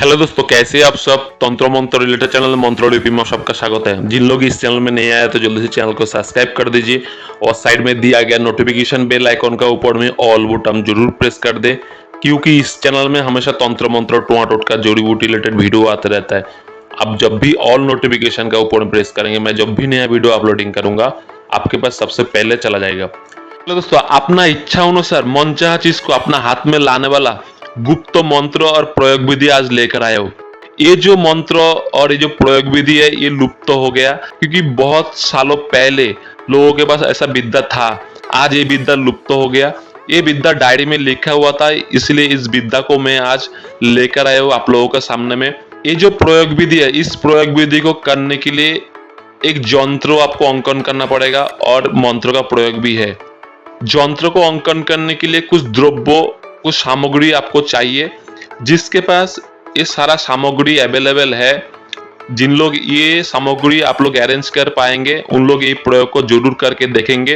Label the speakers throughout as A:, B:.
A: Hello दोस्तों, कैसे हैं आप सब। तंत्र मंत्र रिलेटेड चैनल मंत्र लिपि में सबका स्वागत है। जिन लोग इस चैनल में नए आए तो जल्दी से चैनल को सब्सक्राइब कर दीजिए और साइड में दिया गया नोटिफिकेशन बेल आइकॉन का ऊपर में ऑल बटन जरूर प्रेस कर दे, क्योंकि इस चैनल में हमेशा तंत्र मंत्र टोना टोटका जड़ी बूटी रिलेटेड वीडियो आते रहता है। आप जब भी ऑल नोटिफिकेशन का ऊपर में प्रेस करेंगे, मैं जब भी नया वीडियो अपलोडिंग करूंगा आपके पास सबसे पहले चला जाएगा। हेलो दोस्तों, अपना इच्छा अनुसार मनचाहा चीज को अपना हाथ में लाने वाला गुप्त मंत्र और प्रयोग विधि आज लेकर आए हो। ये जो मंत्र और ये जो प्रयोग विधि है ये लुप्त तो हो गया, क्योंकि बहुत सालों पहले लोगों के पास ऐसा विद्या था। आज ये विद्या लुप्त तो हो गया। ये विद्या डायरी में लिखा हुआ था, इसलिए इस विद्या को मैं आज लेकर आया हूँ आप लोगों के सामने में। ये जो प्रयोग विधि है, इस प्रयोग विधि को करने के लिए एक यंत्र आपको अंकन करना पड़ेगा और मंत्र का प्रयोग भी है। यंत्र को अंकन करने के लिए कुछ द्रव्य, कुछ सामग्री आपको चाहिए, जिसके पास ये सारा सामग्री अवेलेबल है। जिन लोग ये सामग्री आप लोग अरेंज कर पाएंगे उन लोग ये प्रयोग को जरूर करके देखेंगे,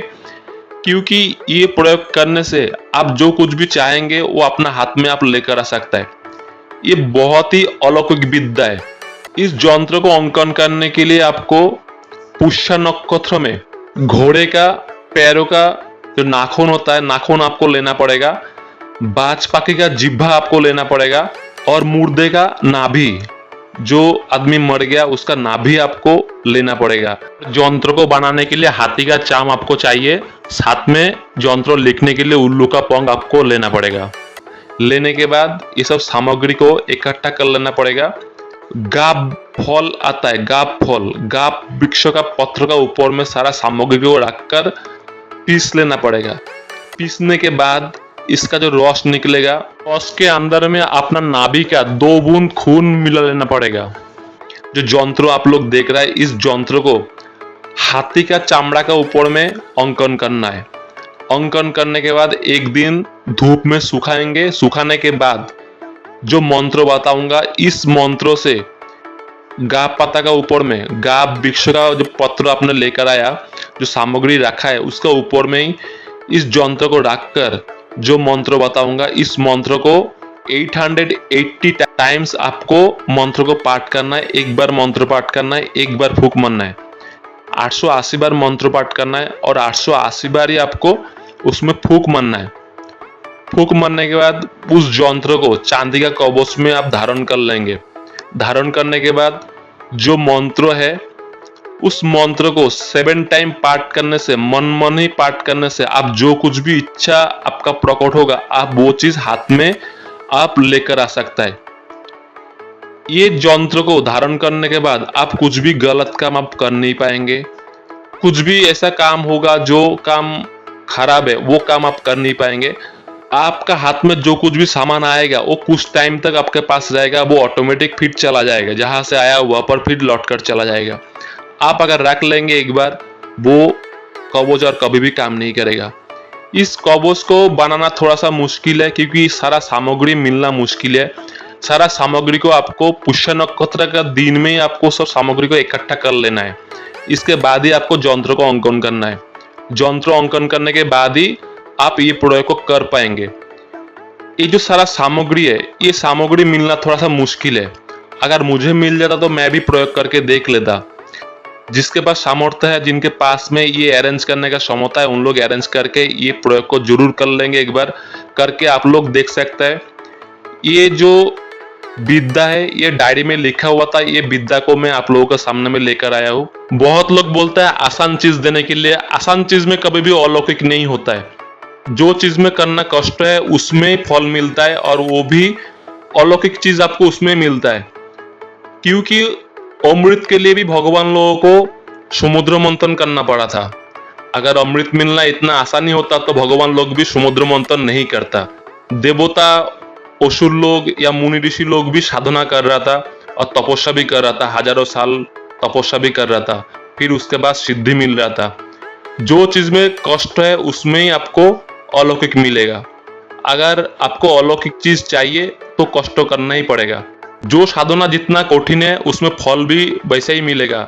A: क्योंकि ये प्रयोग करने से आप जो कुछ भी चाहेंगे वो अपना हाथ में आप लेकर आ सकता है। ये बहुत ही अलौकिक विद्या है। इस यंत्र को अंकन करने के लिए आपको पुष्य नक्षत्र में घोड़े का पैरों का जो नाखून होता है, नाखून आपको लेना पड़ेगा। बाज पाखी का जिह्वा आपको लेना पड़ेगा और मुर्दे का नाभि, जो आदमी मर गया उसका नाभि आपको लेना पड़ेगा। यंत्र को बनाने के लिए हाथी का चाम आपको चाहिए। साथ में यंत्र लिखने के लिए उल्लू का पंख आपको लेना पड़ेगा। लेने के बाद ये सब सामग्री को इकट्ठा कर लेना पड़ेगा। गाब फल आता है, गाब फल, गाब वृक्ष का पत्र का ऊपर में सारा सामग्री को रखकर पीस लेना पड़ेगा। पीसने के बाद इसका जो रस निकलेगा, रस के अंदर में अपना नाभि का 2 बूंद खून मिला लेना पड़ेगा। जो यंत्र आप लोग देख रहे हैं, इस यंत्र को हाथी का चमड़ा का ऊपर में अंकन करना है। अंकन करने के बाद एक दिन धूप में सुखाएंगे। सुखाने के बाद जो मंत्र बताऊंगा, इस मंत्रों से गाब पत्ता का ऊपर में, गाब वृक्ष का जो पत्र आपने लेकर आया, जो सामग्री रखा है उसका ऊपर में ही इस यंत्र को रखकर जो मंत्र बताऊंगा, इस मंत्र को 880 टाइम्स आपको मंत्र को पाठ करना है। एक बार मंत्र पाठ करना है, एक बार फूंक मारना है। 880 बार मंत्र पाठ करना है और 880 बार ही आपको उसमें फूंक मारना है। फूंक मारने के बाद उस यंत्र को चांदी का कवच में आप धारण कर लेंगे। धारण करने के बाद जो मंत्र है, उस मंत्र को 7 टाइम पाठ करने से, मन ही पाठ करने से आप जो कुछ भी इच्छा आपका प्रकट होगा, आप वो चीज हाथ में आप लेकर आ सकता है। ये यंत्र को धारण करने के बाद आप कुछ भी गलत काम आप कर नहीं पाएंगे। कुछ भी ऐसा काम होगा जो काम खराब है, वो काम आप कर नहीं पाएंगे। आपका हाथ में जो कुछ भी सामान आएगा वो कुछ टाइम तक आपके पास रहेगा, वो ऑटोमेटिक फिर चला जाएगा। जहां से आया वहां पर फिर लौट कर चला जाएगा। आप अगर रख लेंगे एक बार, वो कवच और कभी भी काम नहीं करेगा। इस कवच को बनाना थोड़ा सा मुश्किल है, क्योंकि सारा सामग्री मिलना मुश्किल है। सारा सामग्री को आपको पुष्य नक्षत्र का दिन में ही आपको सब सामग्री को इकट्ठा कर लेना है। इसके बाद ही आपको यंत्र को अंकन करना है। यंत्र अंकन करने के बाद ही आप ये प्रयोग को कर पाएंगे। ये जो सारा सामग्री है, ये सामग्री मिलना थोड़ा सा मुश्किल है। अगर मुझे मिल जाता तो मैं भी प्रयोग करके देख लेता। जिसके पास सामर्थ्य है, जिनके पास में ये अरेंज करने का क्षमता है, उन लोग अरेंज करके ये प्रयोग को जरूर कर लेंगे। एक बार करके आप लोग देख सकते हैं। ये जो विद्या है ये डायरी में लिखा हुआ था। ये विद्या को मैं आप लोगों के सामने में लेकर आया हूँ। बहुत लोग बोलते हैं आसान चीज देने के लिए। आसान चीज में कभी भी अलौकिक नहीं होता है। जो चीज में करना कष्ट है उसमें फल मिलता है, और वो भी अलौकिक चीज आपको उसमें मिलता है। क्योंकि अमृत के लिए भी भगवान लोगों को समुद्र मंथन करना पड़ा था। अगर अमृत मिलना इतना आसानी होता तो भगवान लोग भी समुद्र मंथन नहीं करता। देवता, असुर लोग या मुनि ऋषि लोग भी साधना कर रहा था और तपस्या भी कर रहा था। हजारों साल तपस्या भी कर रहा था, फिर उसके बाद सिद्धि मिल रहा था। जो चीज में कष्ट है उसमें ही आपको अलौकिक मिलेगा। अगर आपको अलौकिक चीज चाहिए तो कष्ट करना ही पड़ेगा। जो साधना जितना कठिन है उसमें फल भी वैसे ही मिलेगा।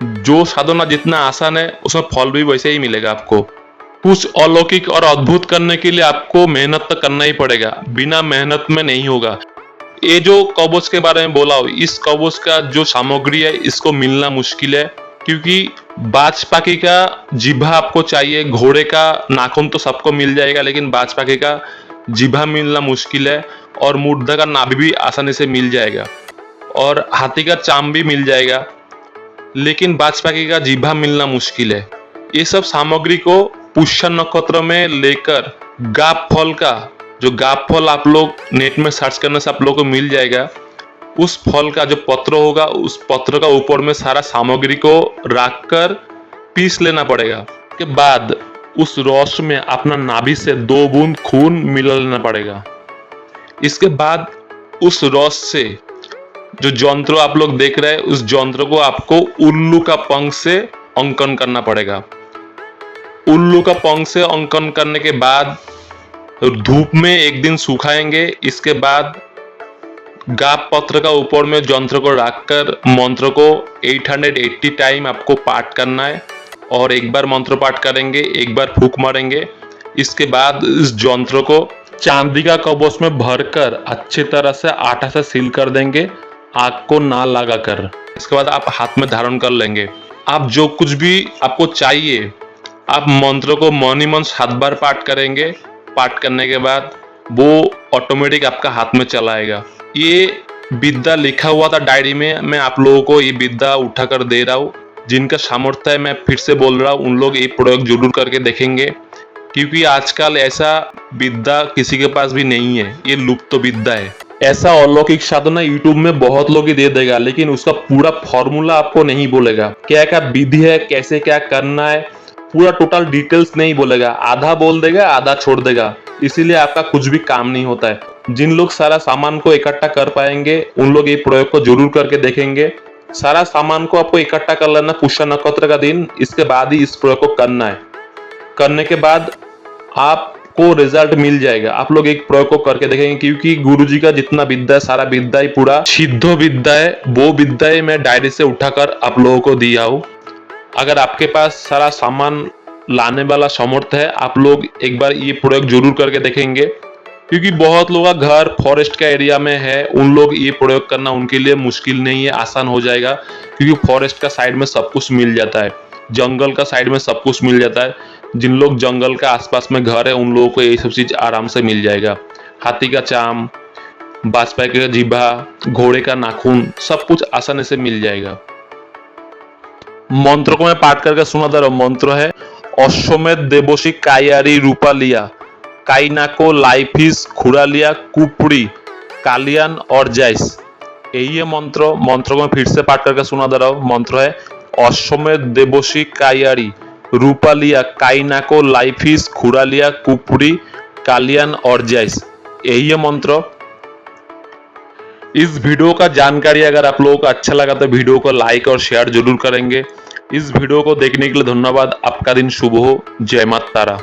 A: जो साधना जितना आसान है उसमें फल भी वैसे ही मिलेगा आपको। कुछ अलौकिक और अद्भुत करने के लिए आपको मेहनत तो करना ही पड़ेगा। बिना मेहनत में नहीं होगा। ये जो कवच के बारे में बोला हो, इस कवच का जो सामग्री है इसको मिलना मुश्किल है, क्योंकि बाज पाखी का जीभा आपको चाहिए, घोड़े का नाखून तो सबको मिल जाएगा लेकिन बाज पाखी का जीभा मिलना मुश्किल है, और मुर्दा का नाभि भी आसानी से मिल जाएगा, और हाथी का चाम भी मिल जाएगा, लेकिन बाज पाखी का जीभा मिलना मुश्किल है। ये सब सामग्री को पुष्य नक्षत्र में लेकर गाप फल का, जो गाप फल आप लोग नेट में सर्च करने से आप लोगों को मिल जाएगा, उस फल का जो पत्र होगा उस पत्र का ऊपर में सारा सामग्री को रखकर पीस लेना पड़ेगा। के बाद उस रस में अपना नाभि से 2 बूंद खून मिला लेना पड़ेगा। इसके बाद उस रस से जो जंत्र आप लोग देख रहे हैं, उस जंत्र को आपको उल्लू का पंख से अंकन करना पड़ेगा। उल्लू का पंख से अंकन करने के बाद धूप में एक दिन सुखाएंगे। इसके बाद गाप पत्र का ऊपर में जंत्र को रखकर मंत्र को 880 टाइम आपको पाठ करना है, और एक बार मंत्र पाठ करेंगे, एक बार फूंक मारेंगे। इसके बाद इस जंत्र को चांदी का कवच में भरकर अच्छी तरह से आटा से सील कर देंगे, आग को ना लगाकर। इसके बाद आप हाथ में धारण कर लेंगे। आप जो कुछ भी आपको चाहिए, आप मंत्र को मन ही मन 7 बार पाठ करेंगे। पाठ करने के बाद वो ऑटोमेटिक आपका हाथ में चला आएगा। ये विद्या लिखा हुआ था डायरी में, मैं आप लोगों को ये विद्या उठा कर दे रहा हूँ। जिनका सामर्थ्य है, मैं फिर से बोल रहा हूँ, उन लोग ये प्रयोग जरूर करके देखेंगे, क्योंकि आजकल ऐसा विद्या किसी के पास भी नहीं है, ये लुप्त विद्या है। ऐसा अलौकिक साधना यूट्यूब में बहुत लोग ही दे देगा, लेकिन उसका पूरा फॉर्मूला आपको नहीं बोलेगा। क्या क्या विधि है, कैसे क्या करना है, पूरा टोटल डिटेल्स नहीं बोलेगा। आधा बोल देगा, आधा छोड़ देगा, इसीलिए आपका कुछ भी काम नहीं होता है। जिन लोग सारा सामान को इकट्ठा कर पाएंगे, उन लोग ये प्रयोग को जरूर करके देखेंगे। सारा सामान को आपको इकट्ठा कर लेना पुष्य नक्षत्र का दिन, इसके बाद ही इस प्रयोग को करना है। करने के बाद आपको रिजल्ट मिल जाएगा। आप लोग एक प्रयोग को करके देखेंगे, क्योंकि गुरुजी का जितना विद्या है, सारा विद्या ही पूरा सिद्ध विद्या है। वो विद्या मैं डायरी से उठाकर आप लोगों को दिया हूँ। अगर आपके पास सारा सामान लाने वाला सामर्थ्य है, आप लोग एक बार ये प्रयोग जरूर करके देखेंगे, क्योंकि बहुत लोग का घर फॉरेस्ट का एरिया में है, उन लोग ये प्रयोग करना उनके लिए मुश्किल नहीं है, आसान हो जाएगा। क्योंकि फॉरेस्ट का साइड में सब कुछ मिल जाता है, जंगल का साइड में सब कुछ मिल जाता है। जिन लोग जंगल का आसपास में घर है, उन लोगों को ये सब चीज आराम से मिल जाएगा। हाथी का चाम, बाज पाखी का जीभा, घोड़े का नाखून, सब कुछ आसानी से मिल जाएगा। मंत्र को मैं पाठ करके सुना दे रहा हूँ। मंत्र है अश्वमेध देवशी कायारी रूपालिया काइनाको लाइफिस खुरालिया कुपड़ी कालियान और जैस। यही है मंत्र। मंत्र को मैं फिर से पाठ करके सुना दे रहा हूँ। मंत्र है अश्वमेध देवशी कायारी रूपालिया काइनाको लाइफिस खुरालिया कुपड़ी कालियान और जैस। यही है मंत्र। इस वीडियो का जानकारी अगर आप लोगों को अच्छा लगा तो वीडियो को लाइक और शेयर जरूर करेंगे। इस वीडियो को देखने के लिए धन्यवाद। आपका दिन शुभ हो। जय माता तारा।